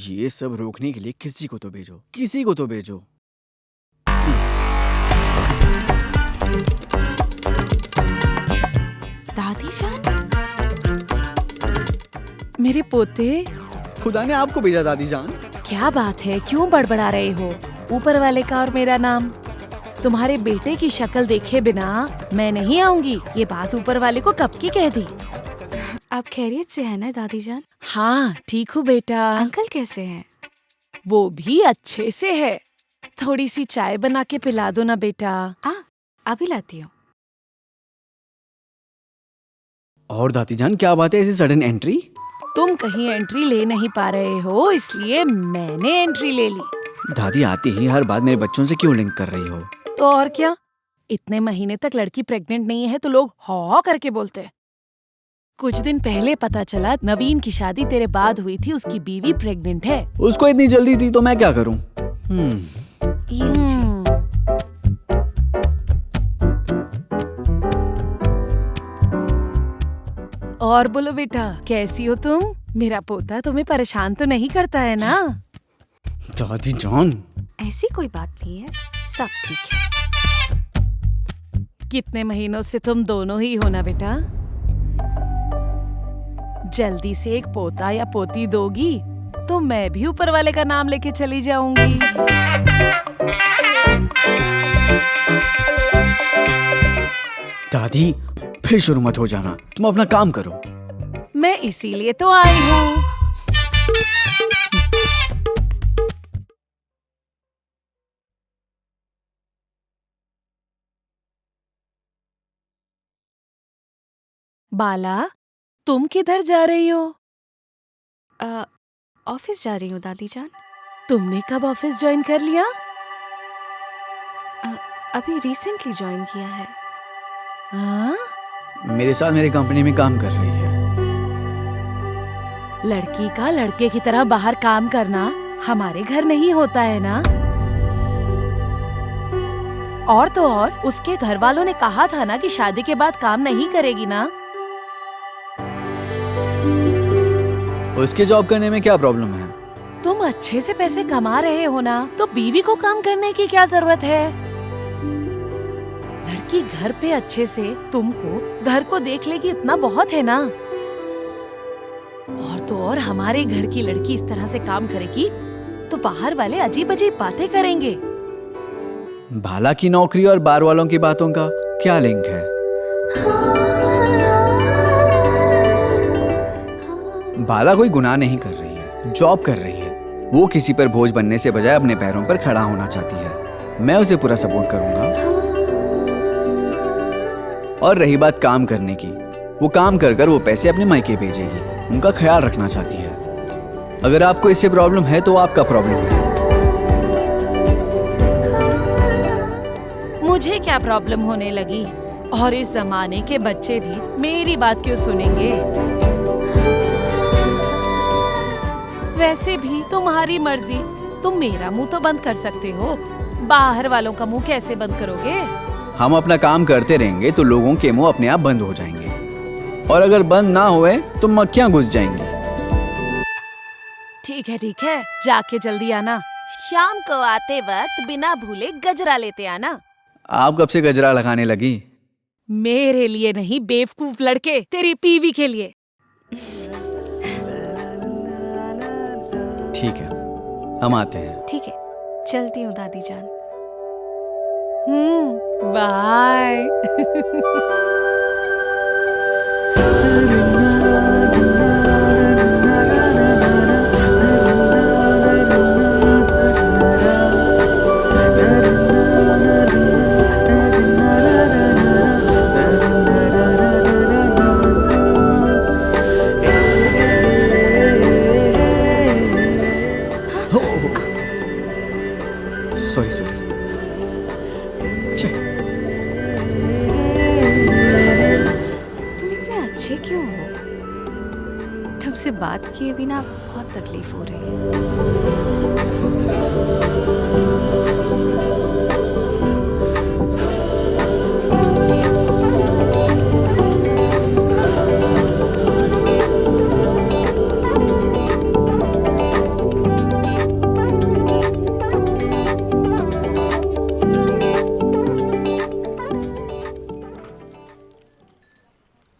ये सब रोकने के लिए किसी को तो भेजो, किसी को तो भेजो प्लीज। दादी जान, मेरे पोते। खुदा ने आपको भेजा दादी जान। क्या बात है, क्यों बड़बड़ा रहे हो? ऊपर वाले का और मेरा नाम। तुम्हारे बेटे की शक्ल देखे बिना मैं नहीं आऊंगी, ये बात ऊपर वाले को कब की कह दी। आप खैरियत से हैं ना दादी जान? हाँ ठीक हूँ बेटा। अंकल कैसे हैं? वो भी अच्छे से है। थोड़ी सी चाय बना के पिला दो ना बेटा। अभी लाती हूँ। और दादी जान क्या बात है ऐसी सडन एंट्री? तुम कहीं एंट्री ले नहीं पा रहे हो, इसलिए मैंने एंट्री ले ली। दादी आती ही हर बात मेरे बच्चों से क्यों लिंक कर रही हो? तो और क्या, इतने महीने तक लड़की प्रेग्नेंट नहीं है तो लोग हॉ करके बोलते। कुछ दिन पहले पता चला नवीन की शादी तेरे बाद हुई थी, उसकी बीवी प्रेग्नेंट है। उसको इतनी जल्दी थी तो मैं क्या करूं? ये लीजिए। और बोलो बेटा, कैसी हो तुम? मेरा पोता तुम्हें परेशान तो नहीं करता है ना? दादी जान ऐसी कोई बात नहीं है, सब ठीक है। कितने महीनों से तुम दोनों ही हो ना बेटा? जल्दी से एक पोता या पोती दोगी तो मैं भी ऊपर वाले का नाम लेके चली जाऊंगी। दादी फिर शुरू मत हो जाना, तुम अपना काम करो। मैं इसीलिए तो आई हूँ। बाला, तुम किधर जा रही हो? ऑफिस जा रही हूँ दादी जान। तुमने कब ऑफिस ज्वाइन कर लिया? अभी रिसेंटली ज्वाइन किया है। हाँ? मेरे साथ मेरी कंपनी में काम कर रही है। लड़की का लड़के की तरह बाहर काम करना हमारे घर नहीं होता है ना? और तो और उसके घर वालों ने कहा था ना कि शादी के बाद काम नहीं करेगी ना? उसके जॉब करने में क्या प्रॉब्लम है? तुम अच्छे से पैसे कमा रहे हो ना, तो बीवी को काम करने की क्या जरूरत है? लड़की घर पे अच्छे से तुमको घर को देख लेगी, इतना बहुत है ना। और तो और हमारे घर की लड़की इस तरह से काम करेगी तो बाहर वाले अजीब अजीब बातें करेंगे। भाला की नौकरी और बार वालों की बातों का क्या लिंक है? बाला कोई गुनाह नहीं कर रही है, जॉब कर रही है। वो किसी पर बोझ बनने से बजाय अपने पैरों पर खड़ा होना चाहती है। मैं उसे पूरा सपोर्ट करूंगा। और रही बात काम करने की, वो काम कर कर वो पैसे अपने मायके भेजेगी, उनका ख्याल रखना चाहती है। अगर आपको इससे प्रॉब्लम है तो आपका प्रॉब्लम है। मुझे क्या प्रॉब्लम होने लगी? और इस जमाने के बच्चे भी मेरी बात क्यों सुनेंगे? वैसे भी तुम्हारी मर्जी, तुम मेरा मुंह तो बंद कर सकते हो, बाहर वालों का मुंह कैसे बंद करोगे? हम अपना काम करते रहेंगे तो लोगों के मुंह अपने आप बंद हो जाएंगे, और अगर बंद ना हुए तो मक्खियां घुस जाएंगी। ठीक है, जाके जल्दी आना। शाम को आते वक्त बिना भूले गजरा लेते आना। आप कब से गजरा लगाने लगी? मेरे लिए नहीं बेवकूफ लड़के, तेरी बीवी के लिए। ठीक है, हम आते हैं। ठीक है, चलती हूँ दादी जान। बाय। सॉरी। तुम इतने अच्छे क्यों हो? तुमसे बात किए बिना बहुत तकलीफ हो रही है।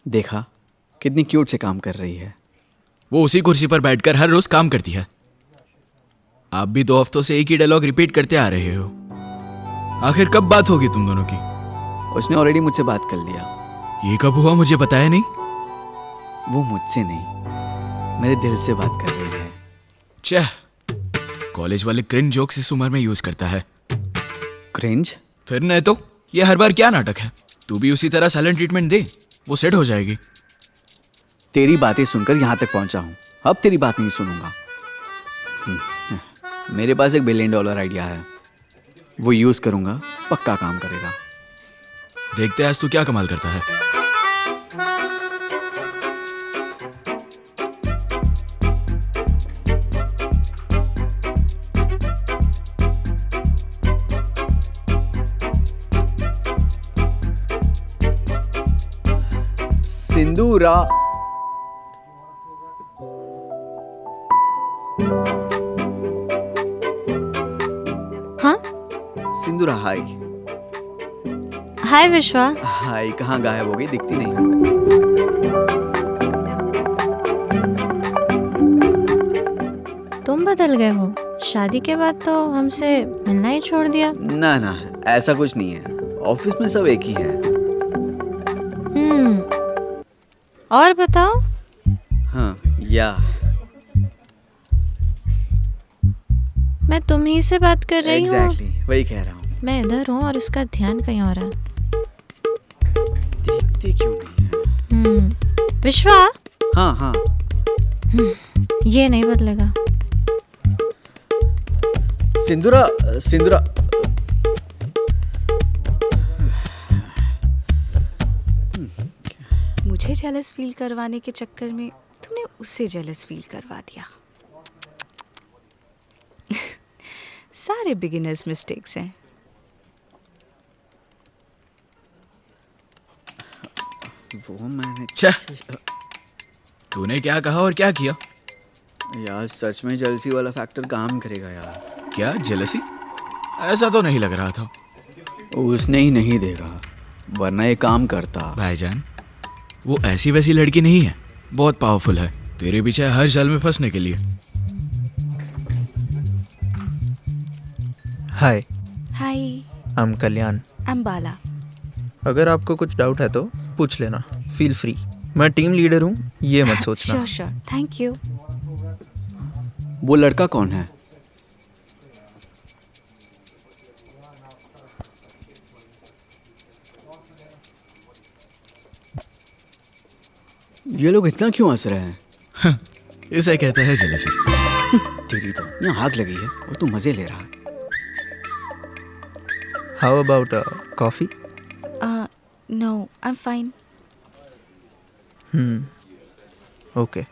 देखा कितनी क्यूट से काम कर रही है। वो उसी कुर्सी पर बैठकर हर रोज काम करती है। आप भी 2 हफ्तों से एक ही डायलॉग रिपीट करते आ रहे हो। आखिर कब बात होगी तुम दोनों की? उसने ऑलरेडी मुझसे बात कर लिया। ये कब हुआ, मुझे बताया नहीं? वो मुझसे नहीं, मेरे दिल से बात कर रही है। छह, कॉलेज वाले क्रिंज जोक्स इस उम्र में यूज करता है। क्रिंज? फिर नहीं तो ये हर बार क्या नाटक है? तू भी उसी तरह साइलेंट ट्रीटमेंट दे, वो सेट हो जाएगी। तेरी बातें सुनकर यहाँ तक पहुँचा हूँ, अब तेरी बात नहीं सुनूंगा। मेरे पास एक $1 बिलियन आइडिया है, वो यूज करूंगा, पक्का काम करेगा। देखते हैं आज तू क्या कमाल करता है। सिंदूरा। हाँ सिंदूरा हाय। हाय विश्वा। हाय, कहाँ गायब हो गई, दिखती नहीं। तुम बदल गए हो, शादी के बाद तो हमसे मिलना ही छोड़ दिया। ना ना, ऐसा कुछ नहीं है, ऑफिस में सब एक ही है। और बताओ। हाँ या मैं तुम ही से बात कर रही हूँ। एग्जैक्टली, वही कह रहा हूँ। मैं इधर हूँ और उसका ध्यान कहीं और है। देखती क्यों नहीं है? विश्वा। हाँ हाँ। ये नहीं बदलेगा। सिंदूरा, सिंदूरा। मुझे जेलस फील करवाने के चक्कर में तुमने उससे जेलस फील करवा दिया। सारे बिगिनर्स मिस्टेक्स हैं। वो मैंने तूने क्या कहा और क्या किया? यार सच में जेलसी वाला फैक्टर काम करेगा यार। क्या जेलसी? ऐसा तो नहीं लग रहा था। उसने ही नहीं देगा, वरना ये काम करता। भाईजान, वो ऐसी वैसी लड़की नहीं है, बहुत पावरफुल है, तेरे पीछे हर जाल में फंसने के लिए। Hi, hi. I am Kalyan. I am Bala. अगर आपको कुछ डाउट है तो पूछ लेना, फील फ्री। मैं टीम लीडर हूँ, ये मत सोचना। Sure sure, thank you. वो लड़का कौन है? ये लोग इतना क्यों हंस रहे हैं? इसे कहते हैं जेलसी। तेरी तो यहाँ आग लगी है और तू मजे ले रहा है। How about coffee? No, I am fine. Okay.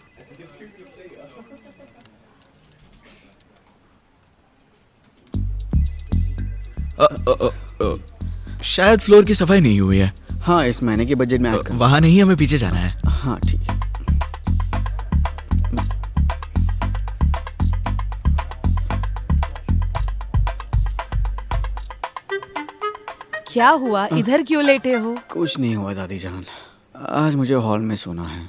शायद फ्लोर की सफाई नहीं हुई है। हाँ, इस महीने के बजट में ऐड कर। वहां नहीं, हमें पीछे जाना है। हाँ ठीक है। क्या हुआ, इधर क्यों लेटे हो? कुछ नहीं हुआ दादी जान, आज मुझे हॉल में सोना है।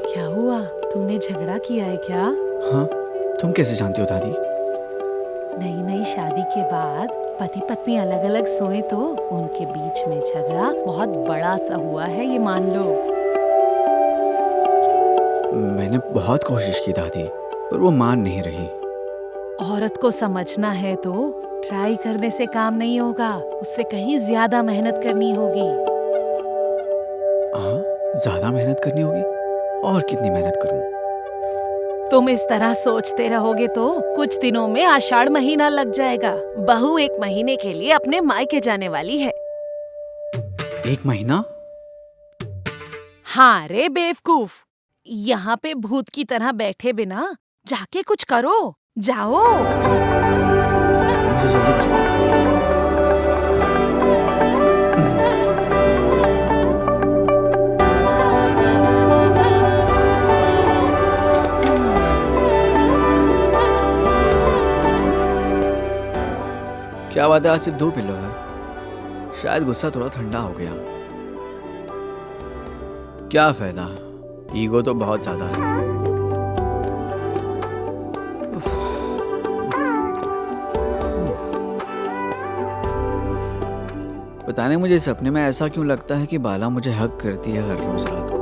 क्या हुआ, तुमने झगड़ा किया है क्या? हाँ, तुम कैसे जानती हो दादी? नई नई शादी के बाद पति पत्नी अलग अलग सोए तो उनके बीच में झगड़ा बहुत बड़ा सा हुआ है, ये मान लो। मैंने बहुत कोशिश की दादी, पर वो मान नहीं रही। औरत को समझना है तो ट्राई करने से काम नहीं होगा, उससे कहीं ज्यादा मेहनत करनी होगी। हाँ, ज्यादा मेहनत करनी होगी। और कितनी मेहनत करूं? तुम इस तरह सोचते रहोगे तो कुछ दिनों में आषाढ़ महीना लग जाएगा। बहू 1 महीने के लिए अपने मायके जाने वाली है। 1 महीना? हाँ रे बेवकूफ, यहाँ पे भूत की तरह बैठे बिना जाके कुछ करो, जाओ। मुझे जल्दी कुछ क्या बात है, आज सिर्फ 2 पिलो है। शायद गुस्सा थोड़ा ठंडा हो गया। क्या फायदा, ईगो तो बहुत ज्यादा है। पता नहीं मुझे सपने में ऐसा क्यों लगता है कि बाला मुझे हक करती है हर रोज रात को।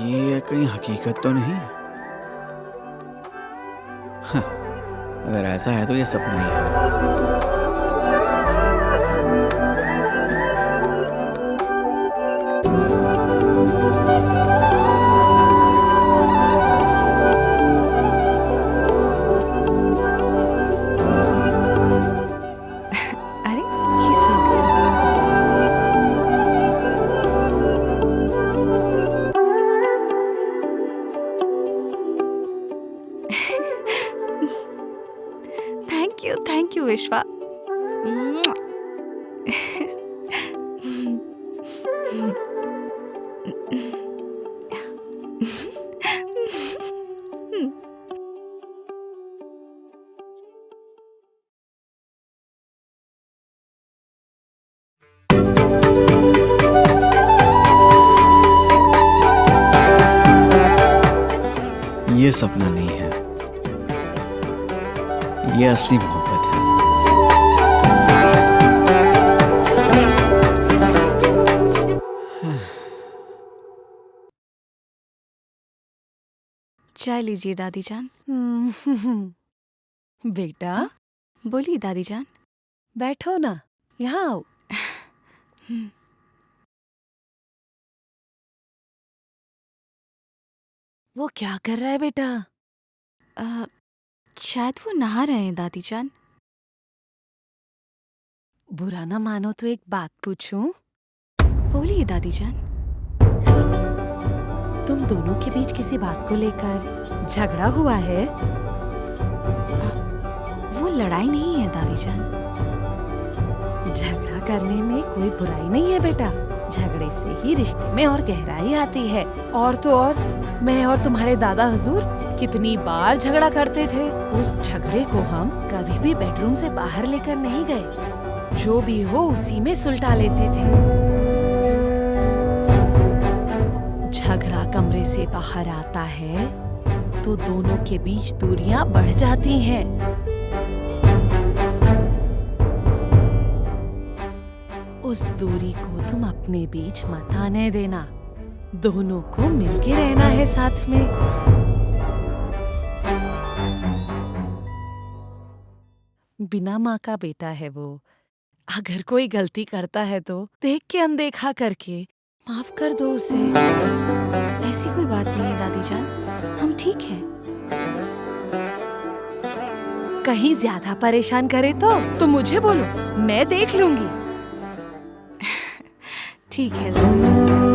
ये कहीं हकीकत तो नहीं? हाँ, अगर ऐसा है तो ये सपना ही है। अरे ये सो गया। थैंक यू विश्वा। ये सपना नहीं है, ये असली मोहब्बत है। चाय लीजिए दादी जान। बेटा बोलिए दादी जान। बैठो ना, यहाँ आओ। वो क्या कर रहा है बेटा? शायद वो नहा रहे हैं दादी जान। बुरा ना मानो तो एक बात पूछूं? बोलिए दादी जान। तुम दोनों के बीच किसी बात को लेकर झगड़ा हुआ है? वो लड़ाई नहीं है दादी जान। झगड़ा करने में कोई बुराई नहीं है बेटा। झगड़े से ही रिश्ते में और गहराई आती है। और तो और मैं और तुम्हारे दादा हुजूर कितनी बार झगड़ा करते थे। उस झगड़े को हम कभी भी बेडरूम से बाहर लेकर नहीं गए। जो भी हो उसी में सुलटा लेते थे। झगड़ा कमरे से बाहर आता है तो दोनों के बीच दूरियां बढ़ जाती हैं। उस दूरी को तुम अपने बीच मत आने देना। दोनों को मिलके रहना है साथ में। बिना माँ का बेटा है वो। अगर कोई गलती करता है तो देख के अनदेखा करके माफ कर दो उसे। ऐसी कोई बात नहीं है दादी जान, हम ठीक हैं। कहीं ज्यादा परेशान करे तो मुझे बोलो, मैं देख लूंगी। ठीक है दादी जान।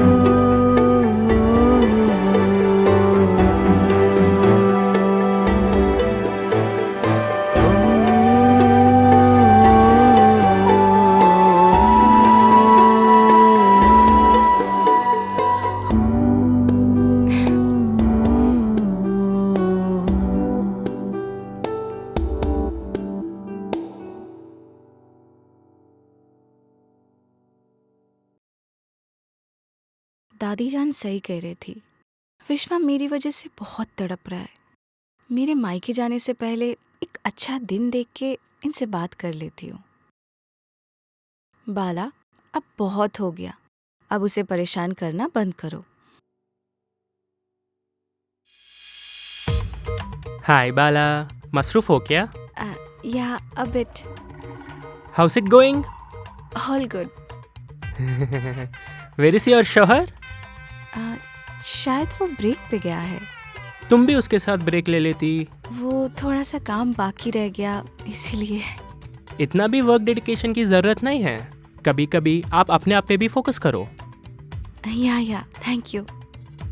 दादी जान सही कह रही थी। विश्वा मेरी वजह से बहुत तड़प रहा है। मेरे मायके जाने से पहले एक अच्छा दिन देख के इनसे बात कर लेती हूँ। बाला, अब बहुत हो गया। अब उसे परेशान करना बंद करो। हाय बाला, मसरूफ हो क्या? Yeah a bit. How's it going? All good. Where is your शौहर? शायद वो ब्रेक पे गया है। तुम भी उसके साथ ब्रेक ले लेती। वो थोड़ा सा काम बाकी रह गया इसीलिए। इतना भी वर्क डेडिकेशन की जरूरत नहीं है। कभी कभी आप अपने आप पे भी फोकस करो। या थैंक यू।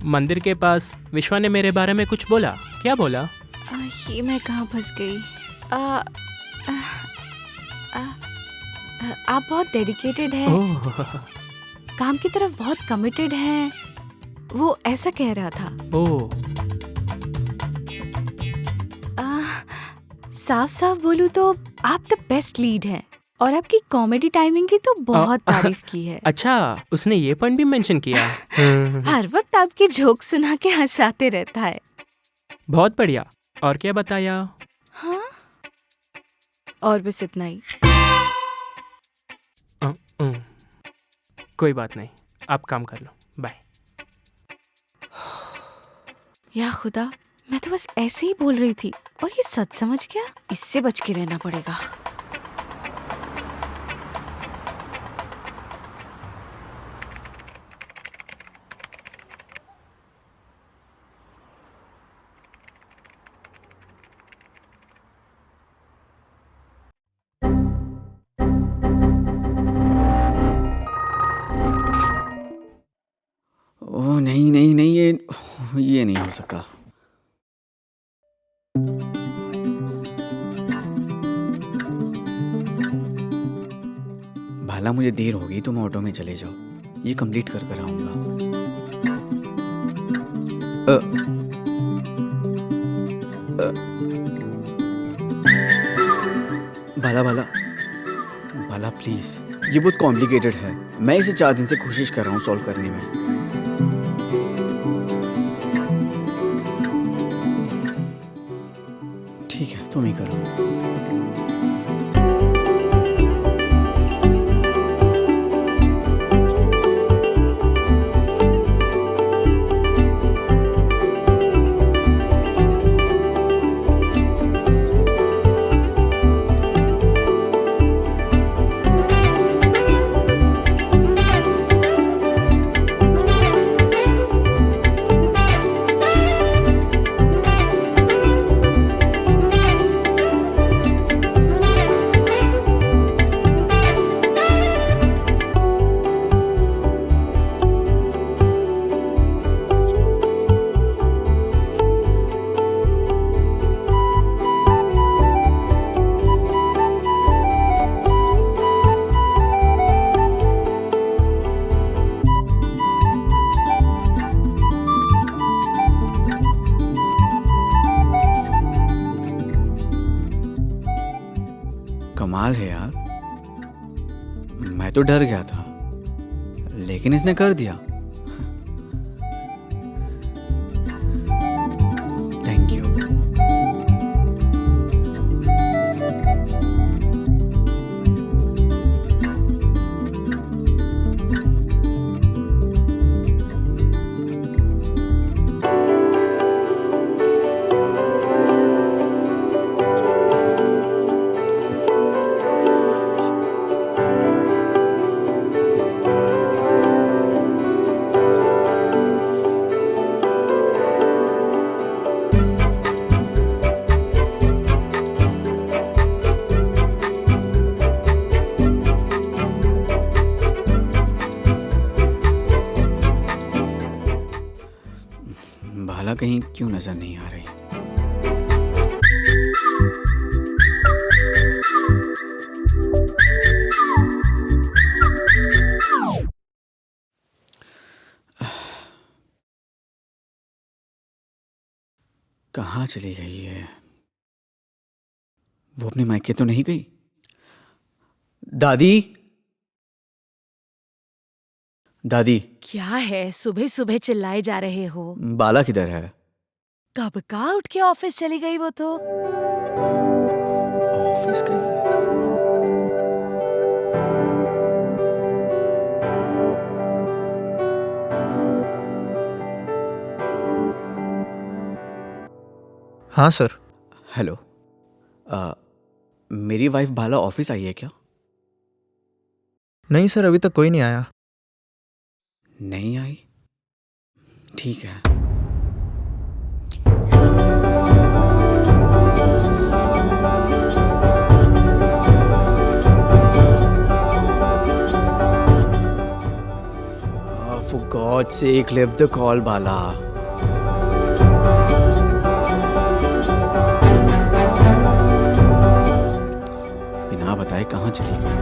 मंदिर के पास विश्वा ने मेरे बारे में कुछ बोला। क्या बोला? ये मैं कहाँ फंस गई। आप बहुत डेडिकेटेड हैं। ओह, काम की तरफ बहुत कमिटेड हैं। वो ऐसा कह रहा था। ओह, साफ साफ बोलूं तो आप द बेस्ट लीड हैं और आपकी कॉमेडी टाइमिंग की तो बहुत तारीफ की है। अच्छा, उसने ये पॉइंट भी मेंशन किया। हर वक्त आपके जोक सुना के हंसाते रहता है। बहुत बढ़िया। और क्या बताया? हाँ, और बस इतना ही। कोई बात नहीं, आप काम कर लो, बाय। या खुदा, मैं तो बस ऐसे ही बोल रही थी और ये सच समझ गया। इससे बच के रहना पड़ेगा। ओह नहीं नहीं नहीं, ये नहीं हो सकता। भाला मुझे देर होगी, तुम ऑटो में चले जाओ, ये कंप्लीट कर कर आऊंगा। भाला भाला भाला प्लीज, ये बहुत कॉम्प्लिकेटेड है। मैं इसे 4 दिन से कोशिश कर रहा हूँ सॉल्व करने में। ठीक है, तुम ही करो। कमाल है यार, मैं तो डर गया था लेकिन इसने कर दिया। Thank you. भाला कहीं क्यों नजर नहीं आ रही? कहाँ चली गई है? वो अपने मायके तो नहीं गई? दादी, दादी। क्या है, सुबह सुबह चिल्लाए जा रहे हो? बाला किधर है? कब का उठ के ऑफिस चली गई वो तो। ऑफिस गई है? हाँ सर। हेलो, मेरी वाइफ बाला ऑफिस आई है क्या? नहीं सर, अभी तक कोई नहीं आया। नहीं आई? ठीक है। For God's sake, leave the call, बाला। बिना बताए कहाँ चली गई?